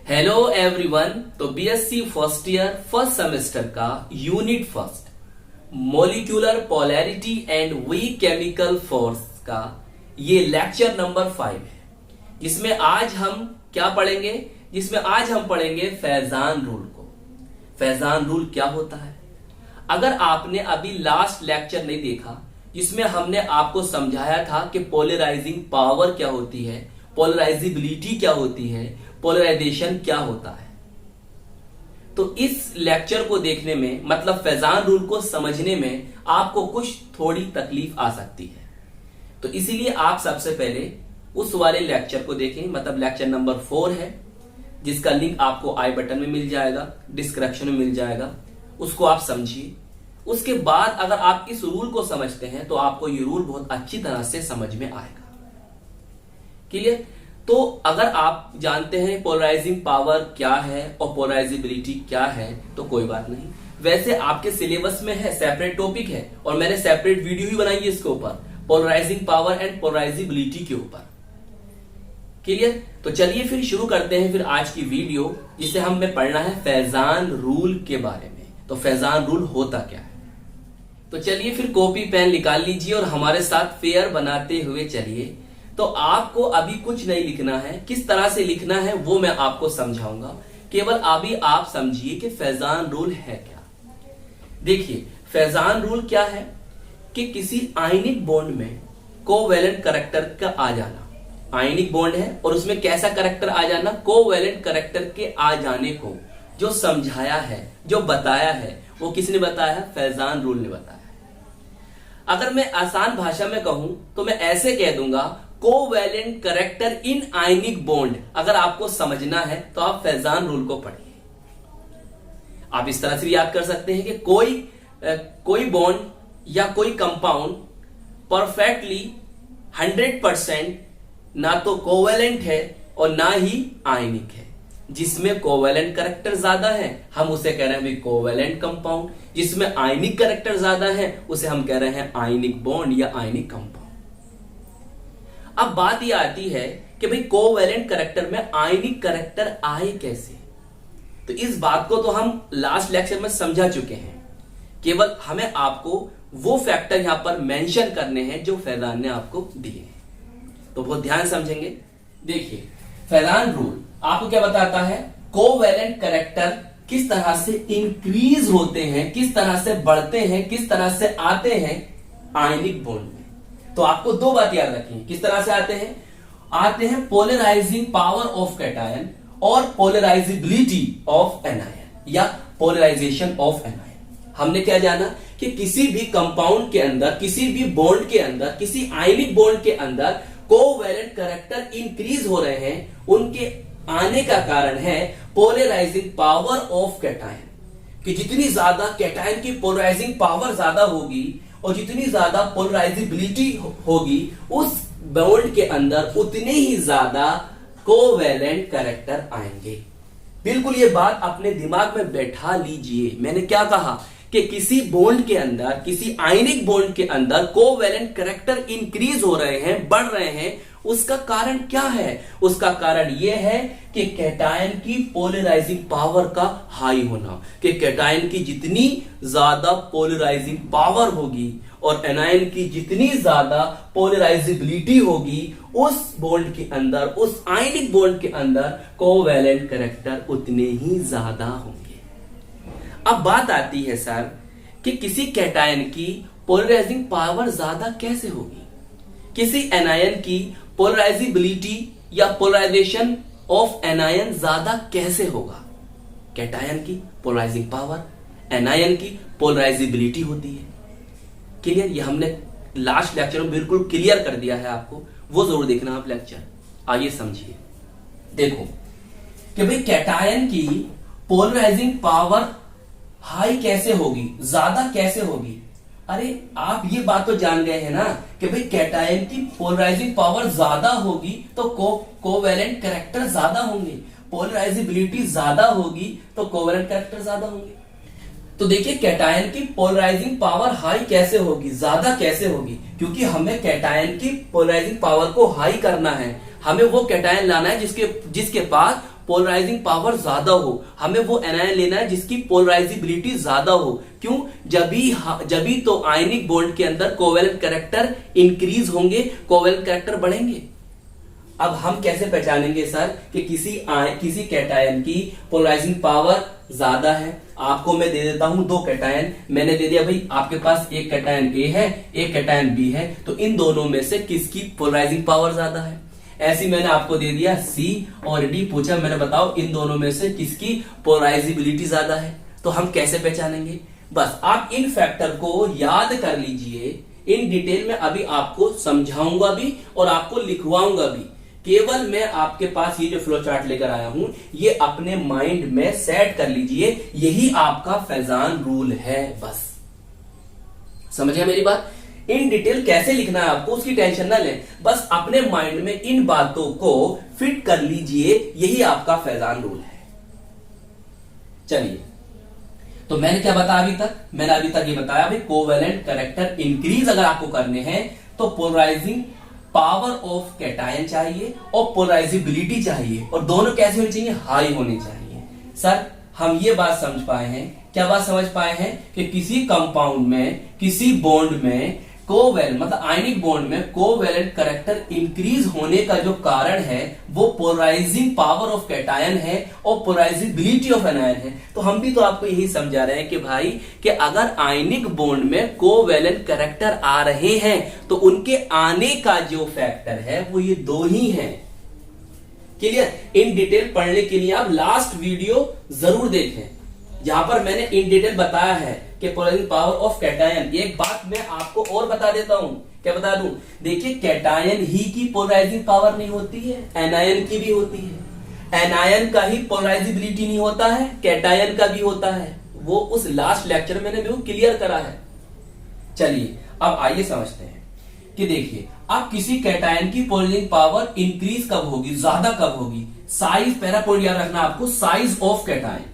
Hello everyone. तो BSc first year first semester का unit first molecular polarity and weak chemical force का ये lecture number 5 है, जिसमें आज हम क्या पढ़ेंगे? जिसमें आज हम पढ़ेंगे फैजान रूल को। फैजान रूल क्या होता है? अगर आपने अभी लास्ट लेक्चर नहीं देखा, जिसमें हमने आपको समझाया था कि पोलराइजिंग पावर क्या होती है, पोलराइजिबिलिटी क्या होती है, पोलराइजेशन क्या होता है, तो इस लेक्चर को देखने में, मतलब फैजान रूल को समझने में आपको कुछ थोड़ी तकलीफ आ सकती है। तो इसीलिए आप सबसे पहले उस वाले लेक्चर को देखें, मतलब लेक्चर नंबर 4 है, जिसका लिंक आपको आई बटन में मिल जाएगा, डिस्क्रिप्शन में मिल जाएगा। उसको आप समझिए। उसके बाद अगर आप इस रूल को समझते हैं तो आपको ये रूल बहुत अच्छी तरह से समझ में आएगा। क्लियर? तो अगर आप जानते हैं पोलराइजिंग पावर क्या है और पोलराइजिबिलिटी क्या है तो कोई बात नहीं। वैसे आपके सिलेबस में है, सेपरेट टॉपिक है, और मैंने सेपरेट वीडियो भी बनाई है इसके ऊपर, पोलराइजिंग पावर एंड पोलराइजिबिलिटी के ऊपर। क्लियर? तो चलिए फिर शुरू करते हैं फिर आज की वीडियो, जिसे हमें पढ़ना है फैजान रूल के बारे में। तो फैजान रूल होता क्या है? तो चलिए फिर कॉपी पेन निकाल लीजिए और हमारे साथ फेयर बनाते हुए चलिए। तो आपको अभी कुछ नहीं लिखना है, किस तरह से लिखना है वो मैं आपको समझाऊंगा। केवल अभी आप समझिए कि फैजान रूल है क्या। देखिए, फैजान रूल क्या है कि किसी आयनिक बॉन्ड में कोवैलेंट करैक्टर का आ जाना। आयनिक बॉन्ड है और उसमें कैसा करैक्टर आ जाना? कोवैलेंट करैक्टर के आ जाने को जो समझाया है, जो बताया है, वो किसने बताया? फैजान रूल ने बताया। अगर मैं आसान भाषा में कहूं तो मैं ऐसे कह दूंगा, कोवैलेंट करैक्टर इन आयनिक बॉन्ड। अगर आपको समझना है तो आप फैजान रूल को पढ़िए। आप इस तरह से भी याद कर सकते हैं कि कोई बॉन्ड या कोई कंपाउंड परफेक्टली 100% ना तो कोवैलेंट है और ना ही आयनिक है। जिसमें कोवैलेंट करैक्टर ज्यादा है हम उसे कह रहे हैं कोवैलेंट कंपाउंड, जिसमें आयनिक करैक्टर ज्यादा है उसे हम कह रहे हैं आयनिक बॉन्ड या आयनिक कंपाउंड। अब बात यह आती है कि भाई कोवैलेंट करैक्टर में आयनिक करैक्टर आए कैसे? तो इस बात को तो हम लास्ट लेक्चर में समझा चुके हैं। केवल हमें आपको वो फैक्टर यहां पर मेंशन करने हैं जो फैजान ने आपको दिए। तो बहुत ध्यान समझेंगे। देखिए, फैजान रूल आपको क्या बताता है? कोवैलेंट करैक्टर किस तरह से इंक्रीज होते हैं, किस तरह से बढ़ते हैं, किस तरह से आते हैं आयनिक बॉन्ड में। तो आपको दो बात याद रखनी है। किस तरह से आते हैं? आते हैं पोलराइजिंग पावर ऑफ कैटायन और पोलराइजिबिलिटी ऑफ एनायन या पोलराइजेशन ऑफ एनायन। हमने क्या जाना कि किसी भी कंपाउंड के अंदर, किसी भी बॉन्ड के अंदर, किसी आयनिक बॉन्ड के अंदर कोवैलेंट करैक्टर इंक्रीज हो रहे हैं। उनके आने का कारण है पोलराइजिंग पावर ऑफ कैटायन, कि जितनी ज्यादा कैटायन की पोलराइजिंग पावर ज्यादा होगी और जितनी ज्यादा पोलराइजिबिलिटी होगी उस बॉन्ड के अंदर, उतने ही ज्यादा कोवैलेंट करैक्टर आएंगे। बिल्कुल ये बात अपने दिमाग में बैठा लीजिए। मैंने क्या कहा कि किसी बॉन्ड के अंदर, किसी आयनिक बॉन्ड के अंदर कोवैलेंट करैक्टर इंक्रीज हो रहे हैं, बढ़ रहे हैं। उसका कारण क्या है? उसका कारण यह है कि कैटायन की पोलराइजिंग पावर का हाई होना, कि कैटायन की जितनी ज्यादा पोलराइजिंग पावर होगी और एनायन की जितनी ज्यादा पोलराइजिबिलिटी होगी, उस बॉन्ड के अंदर, उस आयनिक बॉन्ड के अंदर कोवैलेंट करैक्टर उतने ही ज्यादा होंगे। अब बात आती है सर कि किसी कैटायन की पोलराइजिंग पावर ज्यादा कैसे होगी? किसी एनायन की पोलराइजिबिलिटी या पोलराइजेशन ऑफ एनायन ज्यादा कैसे होगा? कैटायन की पोलराइजिंग पावर, एनायन की पोलराइजिबिलिटी होती है। क्लियर? ये हमने लास्ट लेक्चर में बिल्कुल क्लियर कर दिया है आपको, वो जरूर देखना आप लेक्चर। आइए समझिए। देखो कि भाई कैटायन की पोलराइजिंग पावर हाई कैसे होगी, ज्यादा कैसे होगी? अरे आप ये बात तो जान गए हैं ना कि भाई कैटायन की पोलराइजिंग पावर ज्यादा होगी तो कोवैलेंट करैक्टर ज्यादा होंगे, पोलराइजिबिलिटी ज्यादा होगी तो कोवैलेंट करैक्टर ज्यादा होंगे। तो देखिए, कैटायन की पोलराइजिंग पावर हाई कैसे होगी, ज्यादा कैसे होगी? क्योंकि हमें कैटायन की पोलराइजिंग पावर को हाई करना है। हमें वो कैटायन लाना है जिसके पास पोलराइजिंग पावर ज्यादा हो, हमें वो एनायन लेना है जिसकी पोलराइजिबिलिटी ज्यादा हो। क्यों? जब भी तो आयनिक बॉन्ड के अंदर कोवेलेंट कैरेक्टर इंक्रीज होंगे, कोवेलेंट कैरेक्टर बढ़ेंगे। अब हम कैसे पहचानेंगे सर कि किसी कैटायन की पोलराइजिंग पावर ज्यादा है? आपको मैं दे देता हूं दो कैटायन, मैंने दे दिया भाई आपके पास एक कैटायन ए है, एक कैटायन बी है, तो इन दोनों में से किसकी पोलराइजिंग पावर ज्यादा है? ऐसी मैंने आपको दे दिया सी और डी, पूछा मैंने बताओ इन दोनों में से किसकी पोलराइजिबिलिटी ज्यादा है। तो हम कैसे पहचानेंगे? बस आप इन फैक्टर को याद कर लीजिए, इन डिटेल में अभी आपको समझाऊंगा भी और आपको लिखवाऊंगा भी। केवल मैं आपके पास ये जो फ्लो चार्ट लेकर आया हूं, ये अपने माइंड में सेट कर लीजिए, यही आपका फैजान रूल है। बस समझिए मेरी बात। इन डिटेल कैसे लिखना है आपको उसकी टेंशन ना लें, बस अपने माइंड में इन बातों को फिट कर लीजिए, यही आपका फैजान रूल है। चलिए, तो मैंने क्या बताया अभी तक? मैंने अभी तक ये बताया भाई कोवेलेंट कैरेक्टर इंक्रीज अगर आपको करने हैं तो पोलराइजिंग पावर ऑफ कैटायन चाहिए और पोलराइजिबिलिटी चाहिए, और दोनों कैसे होनी चाहिए? हाई होनी चाहिए। सर हम ये बात समझ पाए हैं, क्या बात समझ पाए हैं कि किसी कंपाउंड में, किसी बॉन्ड में कोवेलेंट मतलब आयनिक बॉन्ड में कोवेलेंट कैरेक्टर इंक्रीज होने का जो कारण है वो पोलराइजिंग पावर ऑफ कैटायन है और पोलराइजिबिलिटी ऑफ एनायन है। तो हम भी तो आपको यही समझा रहे हैं कि भाई कि अगर आयनिक बॉन्ड में कोवेलेंट कैरेक्टर आ रहे हैं तो उनके आने का जो फैक्टर है वो ये दो ही है। क्लियर? इन डिटेल पढ़ने के लिए आप लास्ट वीडियो जरूर देखें, जहां पर मैंने इन डिटेल बताया है कि पोलराइजिंग पावर ऑफ कैटायन। एक बात मैं आपको और बता देता हूं, क्या बता दूं? देखिए कैटायन ही की पोलराइजिंग पावर नहीं होती है, एनायन की भी होती है। एनायन का ही पोलराइजिबिलिटी नहीं होता है, कैटायन का भी होता है। वो उस लास्ट लेक्चर में मैंने क्लियर करा है। चलिए अब आइए समझते हैं कि देखिए अब किसी कैटायन की पोलराइजिंग पावर इंक्रीज कब होगी, ज्यादा कब होगी? साइज, पहला पॉइंट याद रखना आपको, साइज ऑफ कैटायन।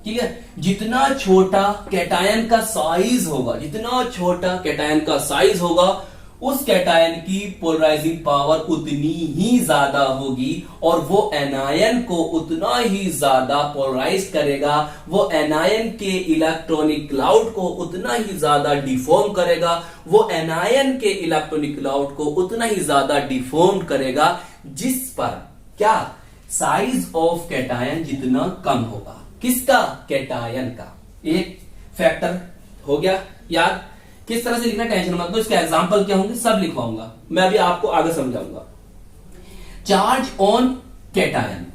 ठीक है? जितना छोटा कैटायन का साइज होगा, जितना छोटा कैटायन का साइज होगा, उस कैटायन की पोलराइजिंग पावर उतनी ही ज्यादा होगी और वो एनायन को उतना ही ज्यादा पोलराइज करेगा, वो एनायन के इलेक्ट्रॉनिक क्लाउड को उतना ही ज्यादा डिफॉर्म करेगा, वो एनायन के इलेक्ट्रॉनिक क्लाउड को उतना ही ज्यादा डिफॉर्म करेगा, जिस पर क्या साइज ऑफ कैटायन जितना कम होगा। किसका? कैटायन का। एक फैक्टर हो गया याद। किस तरह से लिखना टेंशन मत लो, इसके एग्जांपल क्या होंगे सब लिखवाऊंगा मैं, अभी आपको आगे समझाऊंगा। Charge on cation.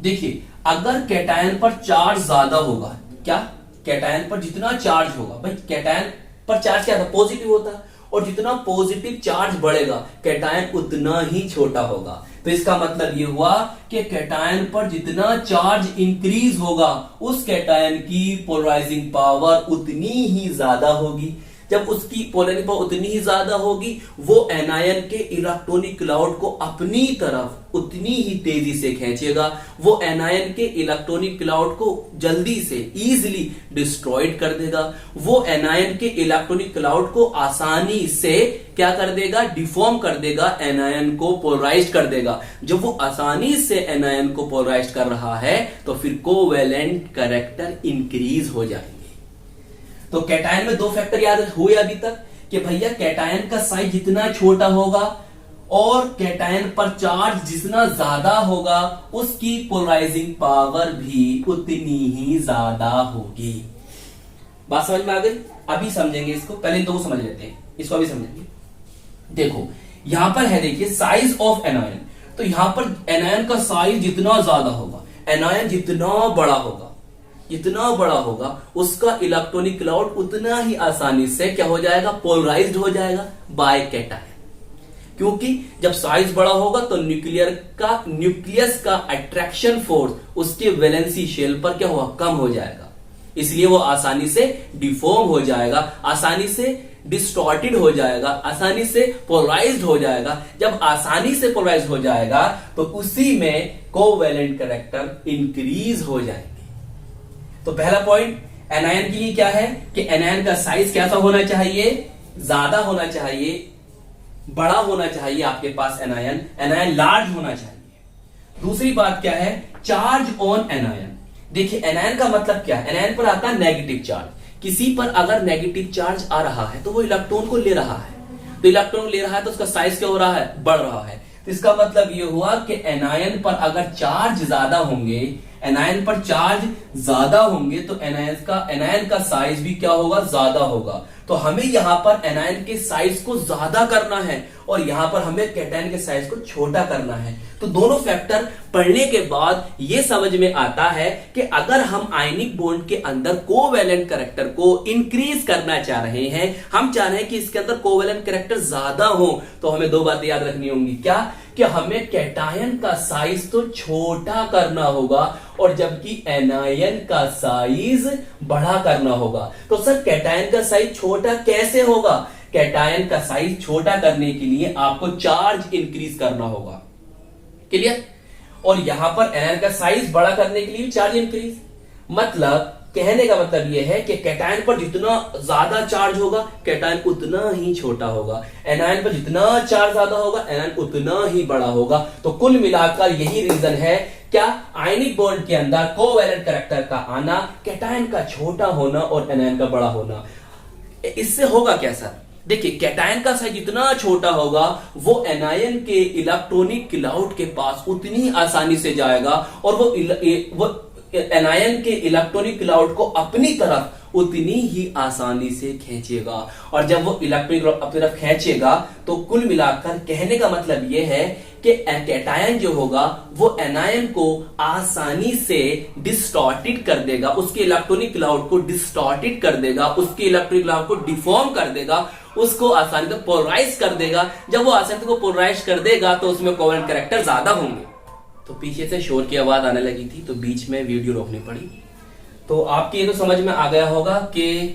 देखिए अगर कैटायन पर चार्ज ज्यादा होगा, क्या कैटायन पर जितना चार्ज होगा, भाई कैटायन पर चार्ज क्या था? पॉजिटिव होता, और जितना पॉजिटिव चार्ज बढ़ेगा कैटायन उतना ही छोटा होगा। तो इसका मतलब ये हुआ कि कैटायन पर जितना चार्ज इंक्रीज होगा उस कैटायन की पोलराइजिंग पावर उतनी ही ज्यादा होगी। जब उसकी पोलराइजिंग पावर उतनी ही ज्यादा होगी, वो एनायन के इलेक्ट्रॉनिक क्लाउड को अपनी तरफ उतनी ही तेजी से खींचेगा, वो एनायन के इलेक्ट्रॉनिक क्लाउड को जल्दी से इजीली डिस्ट्रॉयड कर देगा, वो एनायन के इलेक्ट्रॉनिक क्लाउड को आसानी से क्या कर देगा? डिफॉर्म कर देगा, एनायन को पोलराइज कर देगा। जब वो आसानी से एनायन को पोलराइज कर रहा है तो फिर कोवेलेंट कैरेक्टर इंक्रीज हो जाएंगे। तो कैटायन में दो फैक्टर याद हुए अभी तक कि भैया कैटायन का साइज जितना छोटा होगा और कैटायन पर चार्ज जितना ज्यादा होगा उसकी पोलराइजिंग पावर भी उतनी ही ज्यादा होगी। बात समझ में आ गई? अभी समझेंगे इसको, पहले इन दो को समझ लेते हैं, इसको अभी समझेंगे। देखो यहां पर है, देखिए साइज ऑफ एनायन। तो यहां पर एनायन का साइज जितना ज्यादा होगा, एनायन जितना बड़ा होगा, जितना बड़ा होगा उसका इलेक्ट्रॉनिक क्लाउड उतना ही आसानी से क्या हो जाएगा? पोलराइज्ड हो जाएगा बाय कैटायन। क्योंकि जब साइज बड़ा होगा तो न्यूक्लियस का अट्रैक्शन फोर्स उसके वैलेंसी शेल पर क्या होगा? कम हो जाएगा, इसलिए वो आसानी से डिफॉर्म हो जाएगा, आसानी से डिस्टॉर्टेड हो जाएगा, आसानी से पोलराइज्ड हो जाएगा। जब आसानी से पोलराइज्ड हो जाएगा तो उसी में कोवेलेंट कैरेक्टर इंक्रीज हो जाएंगे। तो पहला पॉइंट एनायन के लिए क्या है कि एनायन का साइज कैसा होना चाहिए? ज्यादा होना चाहिए, बड़ा होना चाहिए आपके पास एनायन लार्ज होना चाहिए। दूसरी बात क्या है, चार्ज ऑन एनायन। देखिए एनायन का मतलब क्या है, एनायन पर आता है नेगेटिव चार्ज। किसी पर अगर नेगेटिव चार्ज आ रहा है तो वो इलेक्ट्रॉन को ले रहा है, तो इलेक्ट्रॉन ले रहा है तो उसका साइज क्या हो रहा है, बढ़ रहा है। तो इसका मतलब ये हुआ कि एनायन पर अगर चार्ज ज्यादा होंगे, एनायन पर चार्ज ज्यादा होंगे तो एनायन का साइज भी क्या होगा, ज्यादा होगा। तो हमें यहां पर एनायन के साइज को ज्यादा करना है और यहां पर हमें कैटायन के साइज को छोटा करना है। तो दोनों फैक्टर पढ़ने के बाद यह समझ में आता है कि अगर हम आयनिक बॉन्ड के अंदर कोवैलेंट कैरेक्टर को इंक्रीज करना चाह रहे हैं, हम चाह रहे हैं कि इसके अंदर कोवैलेंट कैरेक्टर ज्यादा हो, तो हमें दो बातें याद रखनी होंगी। क्या कि हमें कैटायन का साइज तो छोटा करना होगा और जबकि एनायन का साइज बड़ा करना होगा। तो सर कैटायन का साइज छोटा कैसे होगा, कैटायन का साइज छोटा करने के लिए आपको चार्ज इंक्रीज करना होगा। क्लियर? और यहां पर एनायन का साइज बड़ा करने के लिए चार्ज इंक्रीज, मतलब कहने का मतलब यह है कि कैटायन पर जितना ज्यादा चार्ज होगा कैटायन उतना ही छोटा होगा, एनायन पर जितना चार्ज ज्यादा होगा एनायन उतना ही बड़ा होगा। तो कुल मिलाकर यही रीजन है क्या, आयनिक बॉन्ड के अंदर कोवैलेंट कैरेक्टर का आना, कैटायन का छोटा होना और एनायन का बड़ा होना। इससे होगा क्या सर, देखिए कैटायन का साइज जितना छोटा होगा वो एनायन के इलेक्ट्रॉनिक क्लाउड के पास उतनी आसानी से जाएगा और वो एनायन के इलेक्ट्रॉनिक क्लाउड को अपनी तरफ उतनी ही आसानी से खींचेगा। और जब वो इलेक्ट्रॉनिक क्लाउड अपनी तरफ खींचेगा तो कुल मिलाकर कहने का मतलब यह है कि कैटायन जो होगा वो एनायन को आसानी से डिस्टॉर्टेड कर देगा, उसके इलेक्ट्रॉनिक क्लाउड को डिस्टॉर्टेड कर देगा, उसके इलेक्ट्रॉनिक क्लाउड को डिफॉर्म कर देगा, उसको आसानी से पोलराइज कर देगा। जब वो आसानी से पोलराइज कर देगा तो उसमें कोवैलेंट कैरेक्टर ज्यादा होंगे। तो पीछे से शोर की आवाज आने लगी थी तो बीच में वीडियो रोकनी पड़ी। तो आपके ये तो समझ में आ गया होगा कि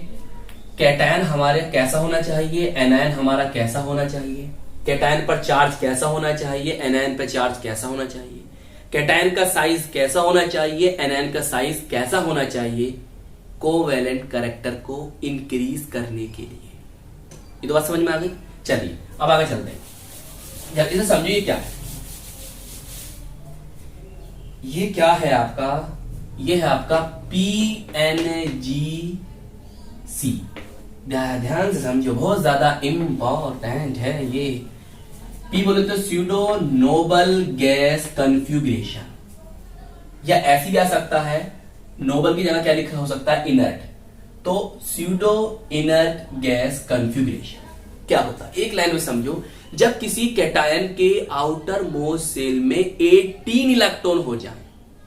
कैटायन हमारे कैसा होना चाहिए, एनायन हमारा कैसा होना चाहिए, कैटायन पर चार्ज कैसा होना चाहिए, एनायन पर चार्ज कैसा होना चाहिए, कैटायन का साइज कैसा होना चाहिए, एनायन का साइज कैसा होना चाहिए, कोवैलेंट कैरेक्टर को इंक्रीज करने के लिए। ये तो बात समझ में आ गई। चलिए अब आगे चलते हैं, जल्दी से समझिए क्या है। ये क्या है आपका, ये है आपका PNGC। ध्यान से समझो, बहुत ज्यादा इंपॉर्टेंट है ये। P बोले तो स्यूडो नोबल गैस कन्फ्यूग्रेशन, या ऐसी भी आ सकता है, नोबल की जगह क्या लिखा हो सकता है, इनर्ट। तो स्यूडो इनर्ट गैस कन्फ्यूग्रेशन क्या होता है, एक लाइन में समझो। जब किसी कैटायन के आउटर मोस्ट सेल में 18 इलेक्ट्रॉन हो जाए,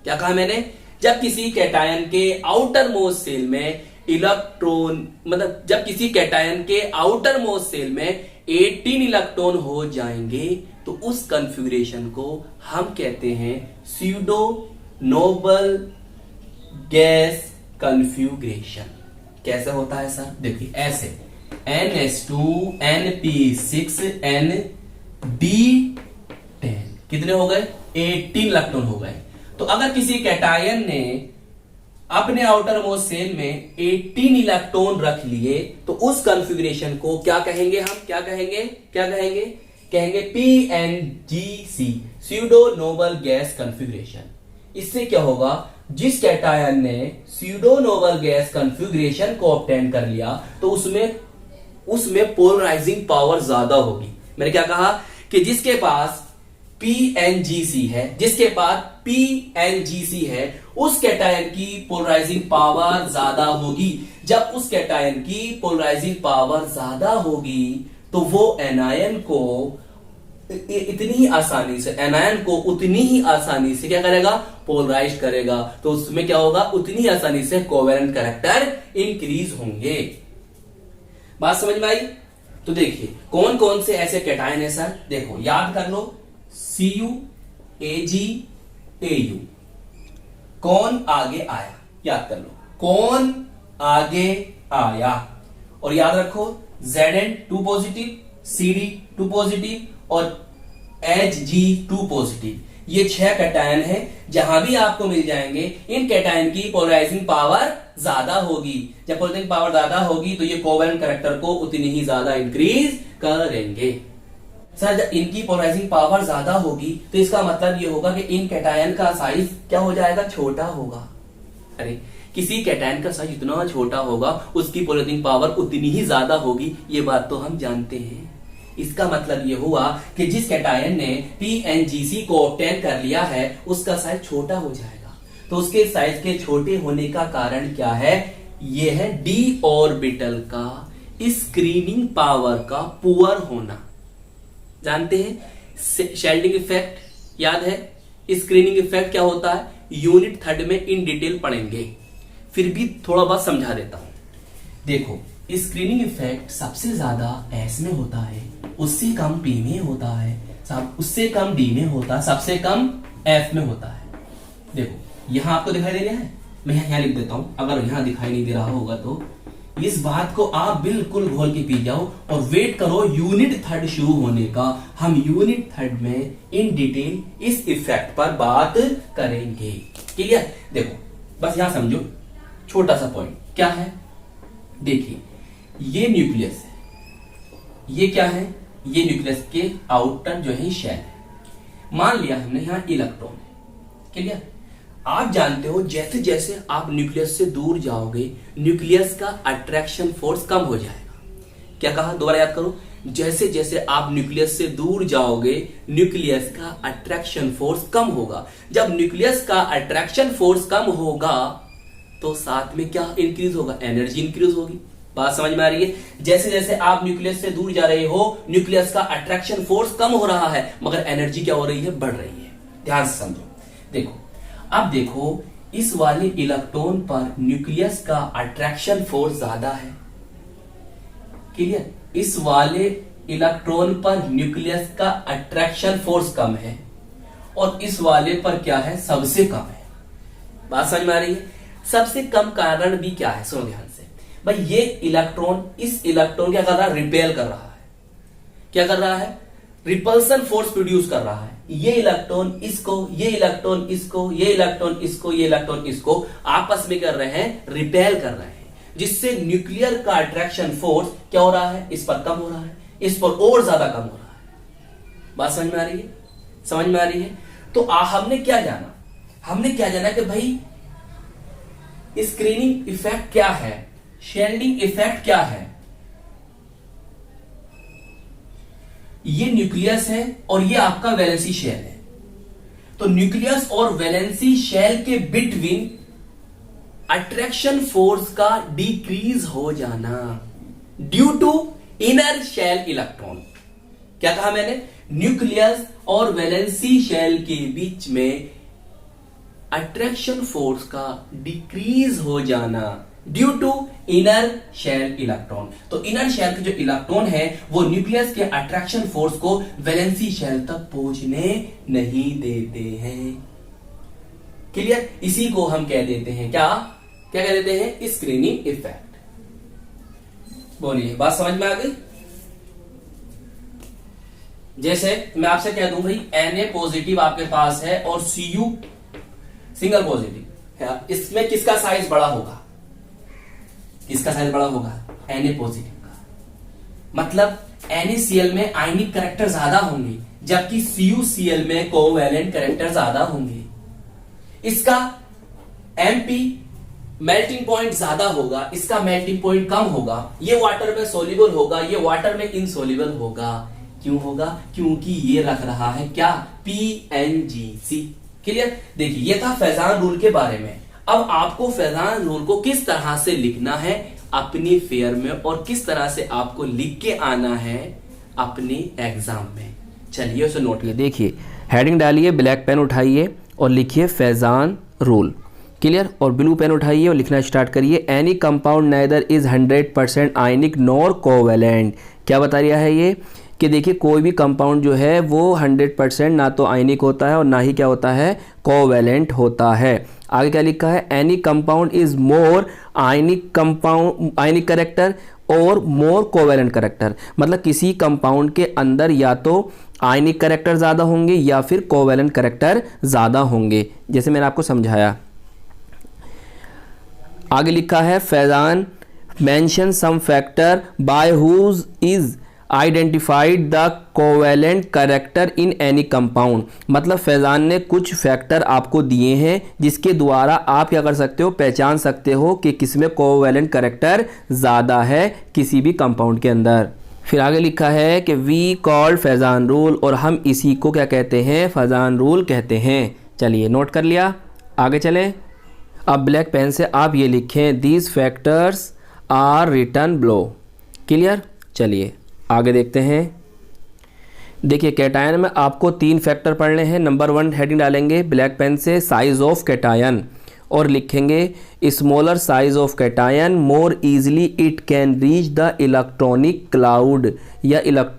क्या कहा मैंने, जब किसी कैटायन के आउटर मोस्ट सेल में इलेक्ट्रॉन, मतलब जब किसी कैटायन के आउटर मोस्ट सेल में 18 इलेक्ट्रॉन हो जाएंगे तो उस कॉन्फ़िगरेशन को हम कहते हैं स्यूडो नोबल गैस कॉन्फ़िगरेशन। कैसे होता है सर, देखिए ऐसे NH2 NP6 ND10 कितने हो गए, 18 इलेक्ट्रॉन हो गए। तो अगर किसी कैटायन ने अपने आउटर मोस्ट सेल में 18 इलेक्ट्रॉन रख लिए तो उस कॉन्फ़िगरेशन को क्या कहेंगे, हम क्या कहेंगे, कहेंगे PNGC, pseudo noble gas configuration. इससे क्या होगा, जिस कैटायन ने स्यूडो नोबल गैस कॉन्फ़िगरेशन को ऑब्टेन कर लिया तो उसमें पोलराइजिंग पावर ज्यादा होगी। मैंने क्या कहा कि जिसके पास PNGC है, उस कैटायन की पोलराइजिंग पावर ज्यादा होगी। जब उस कैटायन की पोलराइजिंग पावर ज्यादा होगी तो वो एनायन को उतनी ही आसानी से क्या करेगा, पोलराइज करेगा। तो उसमें क्या होगा, उतनी आसानी से कोवैलेंट कैरेक्टर इंक्रीज होंगे। बात समझ में आई? तो देखिए कौन कौन से ऐसे कैटायन है सर, देखो याद कर लो, Cu Ag Au। कौन आगे आया, याद कर लो, कौन आगे आया। और याद रखो Zn 2 पॉजिटिव, Cd 2 पॉजिटिव और Hg 2 पॉजिटिव। ये 6 कैटायन है, जहां भी आपको मिल जाएंगे इन कैटायन की पोलराइजिंग पावर ज्यादा होगी। जब पोलराइजिंग पावर ज्यादा होगी तो ये कोवैलेंट कैरेक्टर को उतनी ही ज्यादा इंक्रीज करेंगे। सर जब इनकी पोलराइजिंग पावर ज्यादा होगी तो इसका मतलब ये होगा कि इन कैटायन का साइज क्या हो जाएगा, छोटा होगा। अरे किसी कैटायन का साइज जितना छोटा होगा उसकी पोलराइजिंग पावर उतनी ही ज्यादा होगी, ये बात तो हम जानते हैं। इसका मतलब ये हुआ कि जिस कैटायन ने PNGC को ऑब्टेन कर लिया है उसका साइज छोटा हो जाएगा। तो उसके साइज के छोटे होने का कारण क्या है, ये है d ऑर्बिटल का स्क्रीनिंग पावर का पुअर होना। जानते हैं शेल्डिंग इफेक्ट, याद है स्क्रीनिंग इफेक्ट क्या होता है, यूनिट 3 में इन डिटेल पढ़ेंगे, फिर भी थोड़ा बहुत समझा देता हूं। देखो स्क्रीनिंग इफेक्ट सबसे ज्यादा S में होता है, उससे कम P में होता है, उससे कम D में होता है, सबसे कम F में होता है। देखो यहां आपको दिखाई दे रहा है, मैं यहां लिख देता हूं, अगर यहां दिखाई नहीं दे रहा होगा तो इस बात को आप बिल्कुल घोल के पी जाओ और वेट करो यूनिट 3 शुरू होने का। हम यूनिट 3 में इन डिटेल इस इफेक्ट पर बात करेंगे। क्लियर? देखो बस यहां समझो, छोटा सा पॉइंट क्या है, देखिए ये न्यूक्लियस है, ये क्या है, ये न्यूक्लियस के आउटर जो है शेल है। मान लिया हमने यहां इलेक्ट्रॉन है। क्लियर? आप जानते हो जैसे जैसे आप न्यूक्लियस से दूर जाओगे न्यूक्लियस का अट्रैक्शन फोर्स कम हो जाएगा। क्या कहा, दोबारा याद करो, जैसे जैसे आप न्यूक्लियस से दूर जाओगे न्यूक्लियस का अट्रैक्शन फोर्स कम होगा। जब न्यूक्लियस का अट्रैक्शन फोर्स कम होगा तो साथ में क्या इंक्रीज होगा, एनर्जी इंक्रीज होगी। बात समझ में आ रही है? जैसे जैसे आप न्यूक्लियस से दूर जा रहे हो न्यूक्लियस का अट्रैक्शन फोर्स कम हो रहा है मगर एनर्जी क्या हो रही है, बढ़ रही है। ध्यान से समझो। देखो अब देखो इस वाले इलेक्ट्रॉन पर न्यूक्लियस का अट्रैक्शन फोर्स ज्यादा है। क्लियर? इस वाले इलेक्ट्रॉन पर न्यूक्लियस का अट्रैक्शन फोर्स कम है और इस वाले पर क्या है, सबसे कम है। बात समझ में आ रही है? सबसे कम कारण भी क्या है, सुनो ध्यान से भाई। ये इलेक्ट्रॉन इस इलेक्ट्रॉन क्या कर रहा है, रिपेल कर रहा है। क्या कर रहा है, रिपल्सन फोर्स प्रोड्यूस कर रहा है। ये इलेक्ट्रॉन इसको, ये इलेक्ट्रॉन इसको, ये इलेक्ट्रॉन इसको, ये इलेक्ट्रॉन इसको आपस में कर रहे हैं, रिपेल कर रहे हैं, जिससे न्यूक्लियर का अट्रैक्शन फोर्स क्या हो रहा है, इस पर कम हो रहा है, इस पर और ज्यादा कम हो रहा है। बात समझ में आ रही है? समझ में आ रही है? तो हमने क्या जाना, हमने क्या जाना कि भाई स्क्रीनिंग इफेक्ट क्या है, शेल्डिंग इफेक्ट क्या है। ये न्यूक्लियस है और ये आपका वैलेंसी शेल है। तो न्यूक्लियस और वैलेंसी शेल के बिटवीन अट्रैक्शन फोर्स का डिक्रीज हो जाना due to inner shell electron. क्या कहा मैंने, न्यूक्लियस और वैलेंसी शेल के बीच में अट्रैक्शन फोर्स का डिक्रीज हो जाना due to inner shell electron. तो इनर शेल के जो इलेक्ट्रॉन है वो न्यूक्लियस के अट्रैक्शन फोर्स को वैलेंसी शेल तक पहुंचने नहीं देते हैं। क्लियर? इसी को हम कह देते हैं क्या, क्या कह देते हैं, स्क्रीनिंग इफेक्ट। बोलिए, बात समझ में आ गई? जैसे मैं आपसे कह दूं भाई Na पॉजिटिव आपके पास है और Cu सिंगल पॉजिटिव है, इसमें किसका साइज बड़ा होगा, किसका साइज बड़ा होगा, Na पॉजिटिव का। मतलब NaCl में आयनिक कैरेक्टर ज्यादा होंगे जबकि CuCl में कोवैलेंट कैरेक्टर ज्यादा होंगे। इसका Mp मेल्टिंग पॉइंट ज्यादा होगा, इसका मेल्टिंग पॉइंट कम होगा। ये वाटर में सोल्यूबल होगा, ये वाटर में इनसोल्यूबल होगा। क्यों होगा, क्योंकि ये रख रहा है क्या, PNGC। क्लियर? देखिए ये था फैजान रूल के बारे में। अब आपको फैजान रूल को किस तरह से लिखना है अपनी फेयर में और किस तरह से आपको लिख के आना है अपने एग्जाम में, चलिए उसे नोट कीजिए। देखिए हेडिंग डालिए, ब्लैक पेन उठाइए और लिखिए फैजान रूल। क्लियर? और ब्लू पेन उठाइए और लिखना स्टार्ट करिए। Any compound neither is 100% ionic nor covalent. क्या बता रहा है ये कि देखिए कोई भी कंपाउंड जो है वो 100% ना तो आयनिक होता है और ना ही क्या होता है, कोवैलेंट होता है। आगे क्या लिखा है, any compound is more ionic compound, ionic character और मोर कोवैलेंट कैरेक्टर। मतलब किसी कंपाउंड के अंदर या तो आयनिक कैरेक्टर ज़्यादा होंगे या फिर कोवैलेंट कैरेक्टर ज़्यादा होंगे, जैसे मैंने आपको समझाया। आगे लिखा है Faizan mention some factor by whose is identified the covalent character in any compound, मतलब फैजान ने कुछ फैक्टर आपको दिए हैं जिसके द्वारा आप क्या कर सकते हो, पहचान सकते हो कि किसमें कोवेलेंट कैरेक्टर ज़्यादा है किसी भी कंपाउंड के अंदर। फिर आगे लिखा है कि वी कॉल्ड फैजान रूल, और हम इसी को क्या कहते हैं, फैजान रूल कहते हैं। चलिए नोट कर लिया, आगे चलें। अब ब्लैक पेन से आप ये लिखें, these factors are written below. Clear. चलिए आगे देखते हैं। देखिए कैटायन में आपको 3 फैक्टर पढ़ने हैं। नंबर 1 हेडिंग डालेंगे ब्लैक पेन से, साइज ऑफ कैटायन, और लिखेंगे smaller size of cation more easily it can reach the electronic cloud या electron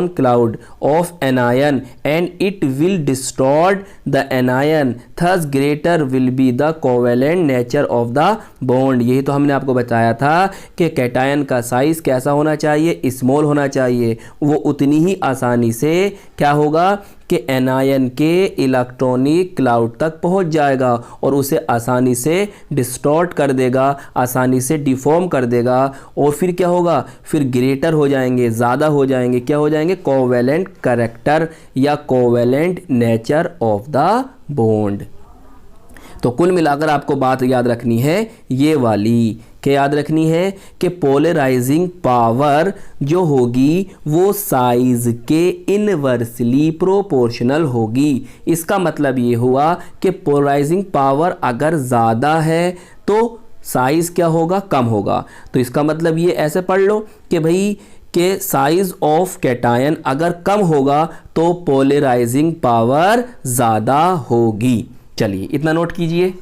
cloud of anion and it will distort the anion, thus greater will be the covalent nature of the bond। यही तो हमने आपको बताया था कि cation का size कैसा होना चाहिए, स्मॉल होना चाहिए, वो उतनी ही आसानी से क्या होगा कि एनायन के इलेक्ट्रॉनिक क्लाउड तक पहुंच जाएगा और उसे आसानी से डिस्टॉर्ट कर देगा, आसानी से डिफॉर्म कर देगा, और फिर क्या होगा, फिर ग्रेटर हो जाएंगे, ज़्यादा हो जाएंगे, क्या हो जाएंगे, कोवेलेंट कैरेक्टर या covalent nature of the bond. तो कुल मिलाकर आपको बात याद रखनी है ये वाली, क्या याद रखनी है कि पोलराइजिंग पावर जो होगी वो साइज के इनवर्सली प्रोपोर्शनल होगी। इसका मतलब ये हुआ कि पोलराइजिंग पावर अगर ज़्यादा है तो साइज़ क्या होगा, कम होगा। तो इसका मतलब ये ऐसे पढ़ लो कि भाई कि साइज ऑफ कैटायन अगर कम होगा तो पोलराइजिंग पावर ज़्यादा होगी। चलिए इतना नोट कीजिए।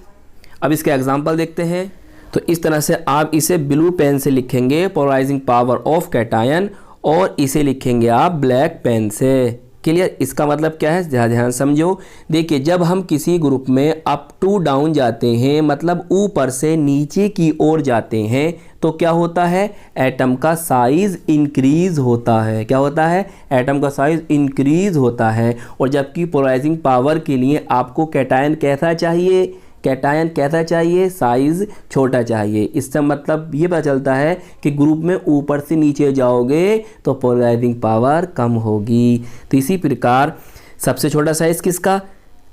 अब इसके एग्जाम्पल देखते हैं। तो इस तरह से आप इसे ब्लू पेन से लिखेंगे पोलराइजिंग पावर ऑफ कैटायन, और इसे लिखेंगे आप ब्लैक पेन से। क्लियर। इसका मतलब क्या है, ध्यान समझो। देखिए जब हम किसी ग्रुप में अप टू डाउन जाते हैं, मतलब ऊपर से नीचे की ओर जाते हैं, तो क्या होता है, एटम का साइज इंक्रीज होता है। क्या होता है, एटम का साइज इंक्रीज होता है। और जबकि पोलराइजिंग पावर के लिए आपको कैटायन कैसा चाहिए, कैटायन कैसा चाहिए, साइज छोटा चाहिए। इससे मतलब ये पता चलता है कि ग्रुप में ऊपर से नीचे जाओगे तो पोलराइजिंग पावर कम होगी। तो इसी प्रकार सबसे छोटा साइज किसका,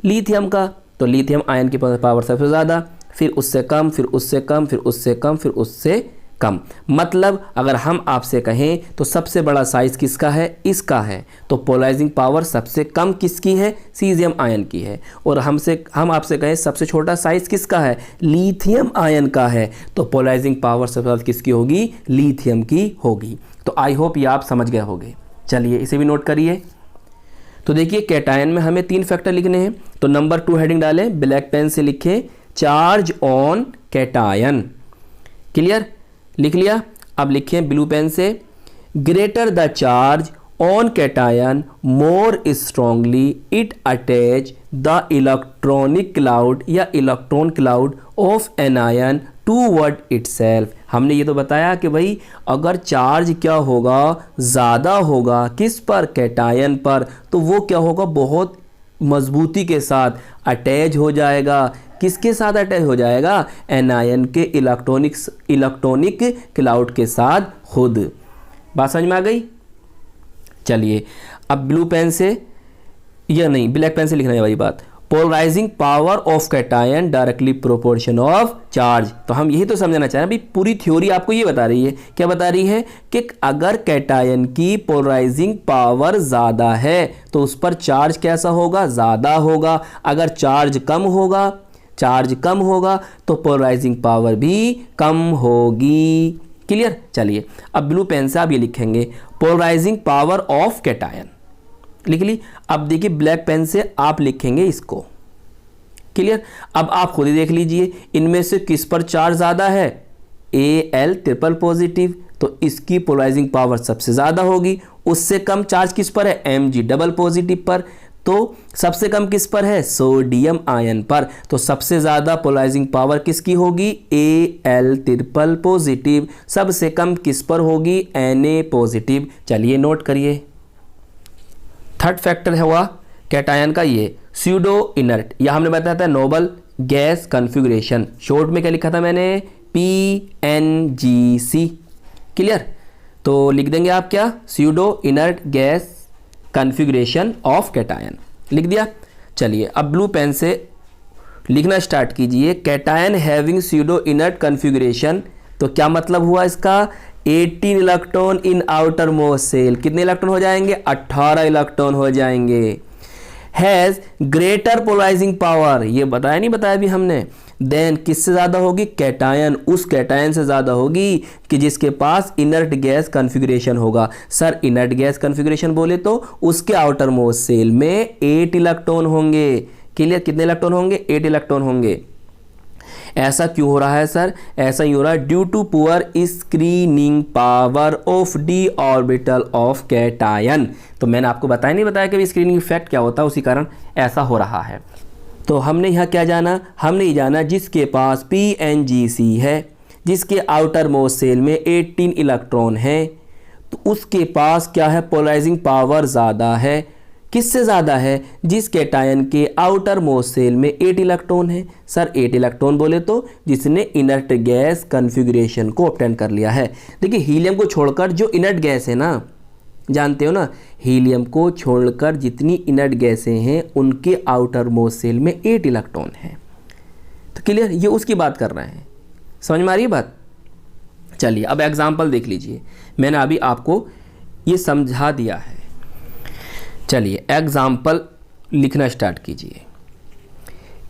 लिथियम का, तो लिथियम आयन की पावर सबसे ज़्यादा, फिर उससे कम, फिर उससे कम, फिर उससे कम, फिर उससे कम। मतलब अगर हम आपसे कहें तो सबसे बड़ा साइज किसका है, इसका है। तो पोलराइजिंग पावर सबसे कम किसकी है, सीजियम आयन की है। और हम आपसे कहें सबसे छोटा साइज किसका है, लिथियम आयन का है, तो पोलराइजिंग पावर सबसे ज़्यादा किसकी होगी, लिथियम की होगी। तो आई होप ये आप समझ गए होंगे। चलिए इसे भी नोट करिए। तो देखिए कैटायन में हमें 3 फैक्टर लिखने हैं। तो नंबर 2 हेडिंग डालें, ब्लैक पेन से लिखें चार्ज ऑन कैटायन। क्लियर, लिख लिया। अब लिखें ब्लू पेन से, greater the charge on cation more strongly it attach the electronic cloud या electron cloud of anion toward itself. हमने ये तो बताया कि भाई अगर चार्ज क्या होगा, ज़्यादा होगा किस पर, कैटायन पर, तो वो क्या होगा, बहुत मजबूती के साथ अटैच हो जाएगा। किसके साथ अटैच हो जाएगा, एनायन के इलेक्ट्रॉनिक क्लाउड के साथ खुद। बात समझ में आ गई। चलिए अब ब्लू पेन से, या नहीं ब्लैक पेन से लिखना है वाली बात, polarising power of cation directly proportion of charge. तो हम यही तो समझना चाह रहे हैं, भाई पूरी थ्योरी आपको ये बता रही है, क्या बता रही है कि अगर कैटायन की पोलराइजिंग पावर ज़्यादा है तो उस पर चार्ज कैसा होगा, ज़्यादा होगा। अगर चार्ज कम होगा तो पोलराइजिंग पावर भी कम होगी। क्लियर। चलिए अब ब्लू पेन से आप ये लिखेंगे पोलराइजिंग पावर ऑफ कैटायन, लिख ली। अब देखिए ब्लैक पेन से आप लिखेंगे इसको। क्लियर। अब आप खुद ही देख लीजिए इनमें से किस पर चार्ज ज़्यादा है, Al ट्रिपल पॉजिटिव, तो इसकी पोलराइजिंग पावर सबसे ज़्यादा होगी। उससे कम चार्ज किस पर है, Mg डबल पॉजिटिव पर, तो सबसे कम किस पर है, सोडियम आयन पर। तो सबसे ज़्यादा पोलराइजिंग पावर किसकी होगी, Al ट्रिपल पॉजिटिव। सबसे कम किस पर होगी, Na पॉजिटिव। चलिए नोट करिए। थर्ड फैक्टर है हुआ कैटायन का ये स्यूडो इनर्ट, या हमने बताया था नोबल गैस कॉन्फ़िगरेशन। शॉर्ट में क्या लिखा था मैंने, PNGC। क्लियर। तो लिख देंगे आप क्या, pseudo inert gas configuration of cation, लिख दिया। चलिए अब ब्लू पेन से लिखना स्टार्ट कीजिए, cation having pseudo inert configuration. तो क्या मतलब हुआ इसका, 18 electron in outer most shell, कितने इलेक्ट्रॉन हो जाएंगे, 18 इलेक्ट्रॉन हो जाएंगे। हैज़ ग्रेटर पोलराइजिंग पावर, ये बताया नहीं, बताया भी हमने, देन किससे ज़्यादा होगी, कैटायन, उस कैटायन से ज़्यादा होगी कि जिसके पास इनर्ट गैस कॉन्फ़िगरेशन होगा। सर इनर्ट गैस कॉन्फ़िगरेशन बोले तो उसके आउटर मोस्ट सेल में 8 इलेक्ट्रॉन होंगे। क्लियर, कितने इलेक्ट्रॉन होंगे, 8 इलेक्ट्रॉन होंगे। ऐसा क्यों हो रहा है सर, ऐसा ही हो रहा है due to poor screening power of D orbital of cation. तो मैंने आपको बताया नहीं, बताया कि स्क्रीनिंग इफेक्ट क्या होता है, उसी कारण ऐसा हो रहा है। तो हमने यहाँ क्या जाना, हमने ये जाना जिसके पास PNGC है, जिसके आउटर मोस्ट सेल में 18 इलेक्ट्रॉन है, तो उसके पास क्या है, पोलराइजिंग पावर ज़्यादा है। किससे ज़्यादा है, जिस कैटायन के आउटर मोस्ट सेल में 8 इलेक्ट्रॉन है। सर 8 इलेक्ट्रॉन बोले तो जिसने इनर्ट गैस कॉन्फ़िगरेशन को ऑब्टेन कर लिया है। देखिए हीलियम को छोड़कर जो इनर्ट गैस है ना, जानते हो ना, हीलियम को छोड़कर जितनी इनर्ट गैसें हैं उनके आउटर मोस्ट सेल में 8 इलेक्ट्रॉन हैं। तो क्लियर, ये उसकी बात कर रहे हैं, समझ में आ रही है बात। चलिए अब एग्जाम्पल देख लीजिए, मैंने अभी आपको ये समझा दिया है। चलिए एग्जाम्पल लिखना स्टार्ट कीजिए।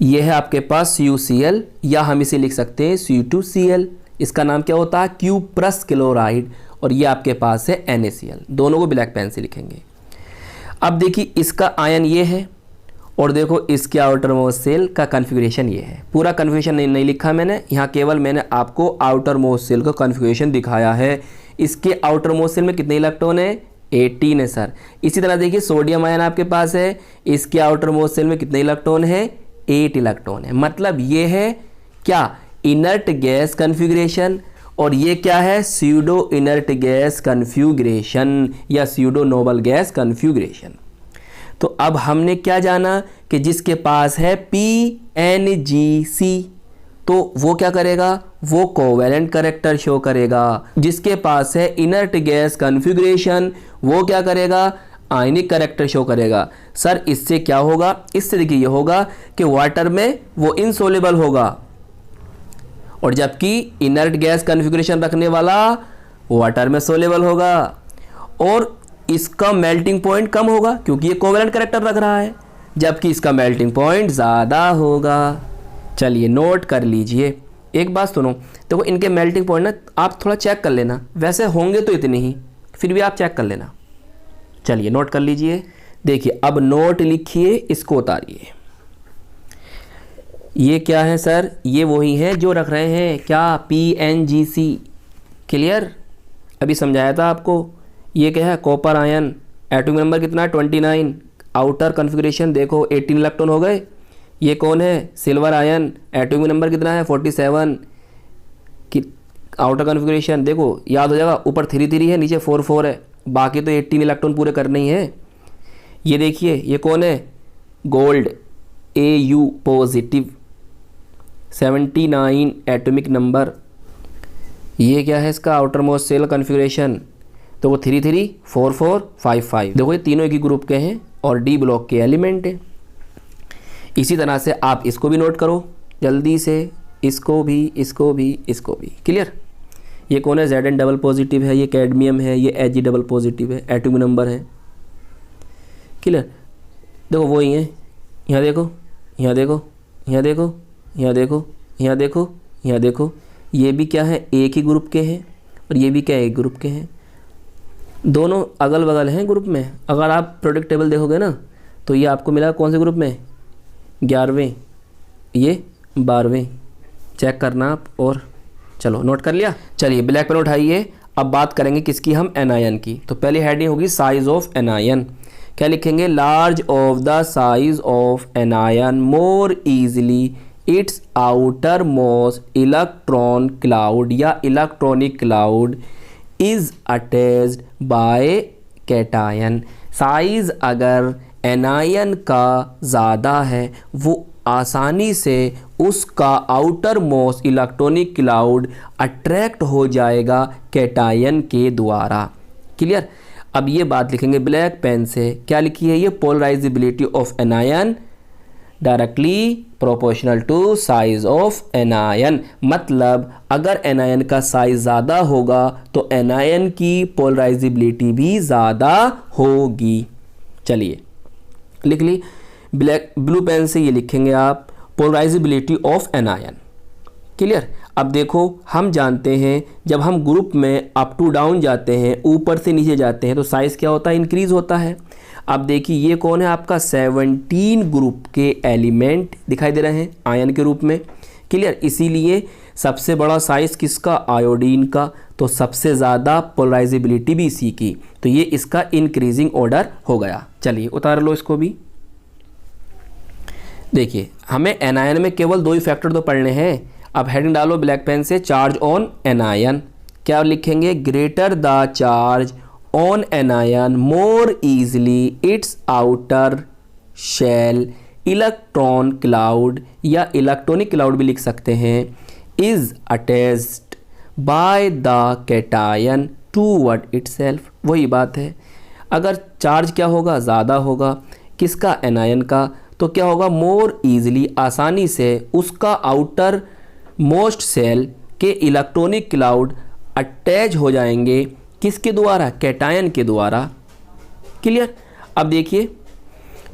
यह है आपके पास CuCl, या हम इसे लिख सकते हैं Cu2Cl। इसका नाम क्या होता है, क्यूप्रस क्लोराइड, और ये आपके पास है NaCl। दोनों को ब्लैक पेन से लिखेंगे। अब देखिए इसका आयन ये है, और देखो इसके आउटर मोस्ट सेल का कॉन्फ़िगरेशन ये है। पूरा कॉन्फ़िगरेशन नहीं लिखा मैंने यहाँ, केवल मैंने आपको आउटर मोस्ट सेल का कॉन्फ़िगरेशन दिखाया है। इसके आउटर मोस्ट सेल में कितने इलेक्ट्रॉन है, 18 है सर। इसी तरह देखिए सोडियम आयन आपके पास है, इसके आउटर मोस्ट सेल में कितने इलेक्ट्रॉन है, 8 इलेक्ट्रॉन है। मतलब ये है क्या, इनर्ट गैस कॉन्फ़िगरेशन, और ये क्या है, स्यूडो इनर्ट गैस कॉन्फ़िगरेशन या स्यूडो नोबल गैस कॉन्फ़िगरेशन। तो अब हमने क्या जाना कि जिसके पास है PNGC, तो वो क्या करेगा, वो कोवेलेंट कैरेक्टर शो करेगा। जिसके पास है इनर्ट गैस कॉन्फ़िगरेशन, वो क्या करेगा, आयनिक कैरेक्टर शो करेगा। सर इससे क्या होगा, इससे देखिए ये होगा कि वाटर में वो इनसोल्युबल होगा, और जबकि इनर्ट गैस कॉन्फ़िगरेशन रखने वाला वाटर में सोल्युबल होगा, और इसका मेल्टिंग पॉइंट कम होगा क्योंकि ये कोवेलेंट कैरेक्टर रख रहा है, जबकि इसका मेल्टिंग पॉइंट ज़्यादा होगा। चलिए नोट कर लीजिए, एक बात सुनो, देखो इनके मेल्टिंग पॉइंट ना आप थोड़ा चेक कर लेना, वैसे होंगे तो इतने ही, फिर भी आप चेक कर लेना। चलिए नोट कर लीजिए, देखिए अब नोट लिखिए, इसको उतारिए। ये क्या है सर, ये वही हैं जो रख रहे हैं क्या, PNGC। क्लियर, अभी समझाया था आपको। ये क्या है, कॉपर आयन, एटॉमिक नंबर कितना है, 29। आउटर कॉन्फ़िगरेशन देखो 18 इलेक्ट्रॉन हो गए। ये कौन है, सिल्वर आयन, एटॉमिक नंबर कितना है, 47 की आउटर कॉन्फ़िगरेशन देखो, याद हो जाएगा, ऊपर 3 है, नीचे 4 है, बाकी तो 18 इलेक्ट्रॉन पूरे करने ही है। ये देखिए ये कौन है, gold, Au positive, 79 atomic number. ये क्या है, इसका आउटर मोस्ट सेल कॉन्फ़िगरेशन, तो वो 3 4 4 5 5। देखो ये तीनों एक ही ग्रुप के हैं और D ब्लॉक के एलिमेंट हैं। इसी तरह से आप इसको भी नोट करो जल्दी से, इसको भी, इसको भी, इसको भी। क्लियर, ये कौन है, Zn डबल पॉजिटिव है, ये कैडमियम है, ये Ag डबल पॉजिटिव है, एटॉमिक नंबर है। क्लियर, देखो वही है, यहाँ देखो, यहाँ देखो, यहाँ देखो, यहाँ देखो, यहाँ देखो, यहाँ देखो, ये भी क्या है, एक ही ग्रुप के हैं, और ये भी क्या है, एक ग्रुप के हैं। दोनों अगल बगल हैं ग्रुप में। अगर आप प्रोडक्ट टेबल देखोगे ना, तो ये आपको मिला कौन से ग्रुप में, 11वें, ये 12वें। चेक करना आप, और चलो नोट कर लिया। चलिए ब्लैक पेन उठाइए, अब बात करेंगे किसकी, हम एनायन की। तो पहली हेडिंग होगी साइज ऑफ एनायन। क्या लिखेंगे, large of the size of anion more easily its outer most electron cloud या electronic cloud is attached by cation. Size अगर एनायन का ज़्यादा है, वो आसानी से उसका outer most electronic cloud attract हो जाएगा कैटायन के द्वारा। क्लियर। अब ये बात लिखेंगे ब्लैक पेन से, क्या लिखी है ये, polarisability of anion directly proportional to size of anion. मतलब अगर एनायन का साइज ज़्यादा होगा तो एनायन की पोलराइजेबिलिटी भी ज़्यादा होगी। चलिए लिख ली, ब्लू पेन से ये लिखेंगे आप, पोलराइजेबिलिटी ऑफ एनायन। क्लियर। अब देखो हम जानते हैं जब हम ग्रुप में अप टू डाउन जाते हैं, ऊपर से नीचे जाते हैं, तो साइज़ क्या होता है, इंक्रीज होता है। अब देखिए ये कौन है आपका, 17 ग्रुप के एलिमेंट दिखाई दे रहे हैं आयन के रूप में। क्लियर। इसीलिए सबसे बड़ा साइज़ किसका, आयोडीन का, तो सबसे ज़्यादा पोलराइजेबिलिटी भी इसी की, तो ये इसका इंक्रीजिंग ऑर्डर हो गया। चलिए उतार लो इसको भी। देखिए हमें एनायन में केवल 2 ही फैक्टर तो पढ़ने हैं। अब हेडिंग डालो ब्लैक पेन से, चार्ज ऑन एनायन। क्या लिखेंगे, greater the charge on anion more easily its outer shell electron cloud, या इलेक्ट्रॉनिक क्लाउड भी लिख सकते हैं, is attached by the cation toward itself. वही बात है, अगर चार्ज क्या होगा, ज़्यादा होगा, किसका, एनायन का, तो क्या होगा, मोर इजली, आसानी से उसका आउटर मोस्ट सेल के इलेक्ट्रॉनिक क्लाउड अटैच हो जाएंगे, किसके द्वारा, कैटायन के द्वारा। क्लियर। अब देखिए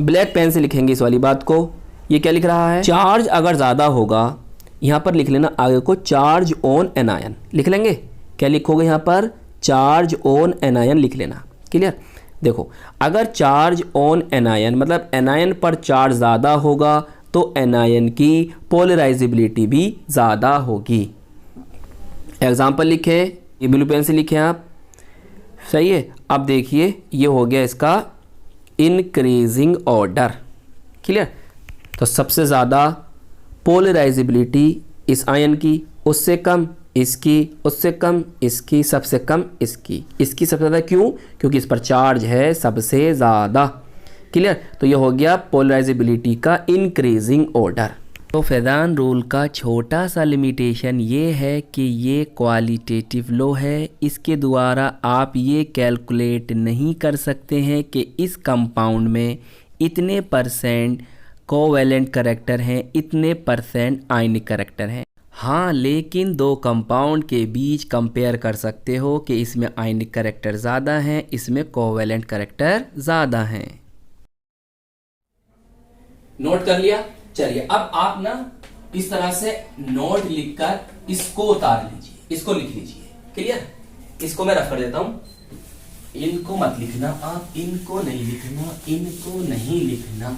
ब्लैक पेन से लिखेंगे इस वाली बात को, ये क्या लिख रहा है, चार्ज अगर ज़्यादा होगा, यहाँ पर लिख लेना आगे को, चार्ज ऑन एनायन लिख लेंगे। क्या लिखोगे यहाँ पर, चार्ज ऑन एनायन लिख लेना। क्लियर। देखो अगर चार्ज ऑन एनायन मतलब एनायन पर चार्ज ज़्यादा होगा तो एनायन की पोलराइजेबिलिटी भी ज़्यादा होगी। एग्जाम्पल लिखे, ये ब्लू पेन से लिखें आप, सही है। अब देखिए ये हो गया इसका इंक्रीजिंग ऑर्डर। क्लियर। तो सबसे ज़्यादा पोलराइजेबिलिटी इस आयन की, उससे कम इसकी, उससे कम इसकी, सबसे कम इसकी, इसकी सबसे ज़्यादा। क्यों, क्योंकि इस पर चार्ज है सबसे ज़्यादा। क्लियर। तो ये हो गया पोलराइजेबिलिटी का इंक्रीजिंग ऑर्डर। तो फैजान रूल का छोटा सा लिमिटेशन ये है कि ये क्वालिटेटिव लॉ है, इसके द्वारा आप ये कैलकुलेट नहीं कर सकते हैं कि इस कंपाउंड में इतने % कोवैलेंट करैक्टर हैं, इतने % आयनिक करैक्टर हैं। हाँ, लेकिन 2 कंपाउंड के बीच कंपेयर कर सकते हो कि इसमें आयनिक करैक्टर ज़्यादा हैं, इसमें कोवैलेंट करैक्टर ज़्यादा हैं। नोट कर लिया। चलिए अब आप ना इस तरह से नोट लिखकर इसको उतार लीजिए, इसको लिख लीजिए। क्लियर। इसको मैं रफ कर देता हूं, इनको मत लिखना आप, इनको नहीं लिखना, इनको नहीं लिखना।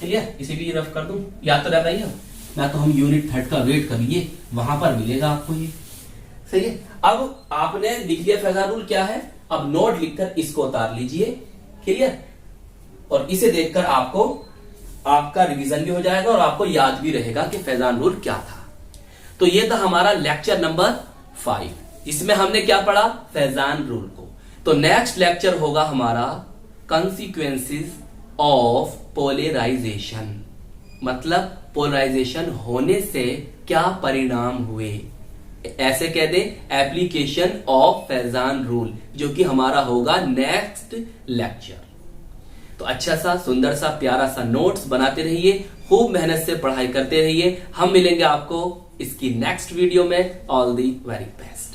क्लियर। इसीलिए रफ कर दूं, याद तो रहता ही है ना, तो हम यूनिट 3 का वेट करिए, वहां पर मिलेगा आपको ये। सही है। अब आपने लिख लिया फैजान रूल क्या है, अब नोट लिखकर इसको उतार लीजिए। क्लियर। और इसे देखकर आपको आपका रिवीजन भी हो जाएगा और आपको याद भी रहेगा कि फैजान रूल क्या था। तो ये था हमारा लेक्चर नंबर 5, जिसमें हमने क्या पढ़ा, फैजान रूल को। तो नेक्स्ट लेक्चर होगा हमारा कॉन्सिक्वेंसेस ऑफ पोलराइजेशन, मतलब पोलराइजेशन होने से क्या परिणाम हुए, ऐसे कह दे एप्लीकेशन ऑफ फैजान रूल, जो कि हमारा होगा नेक्स्ट लेक्चर। तो अच्छा सा, सुंदर सा, प्यारा सा नोट्स बनाते रहिए, खूब मेहनत से पढ़ाई करते रहिए। हम मिलेंगे आपको इसकी नेक्स्ट वीडियो में। All the very best.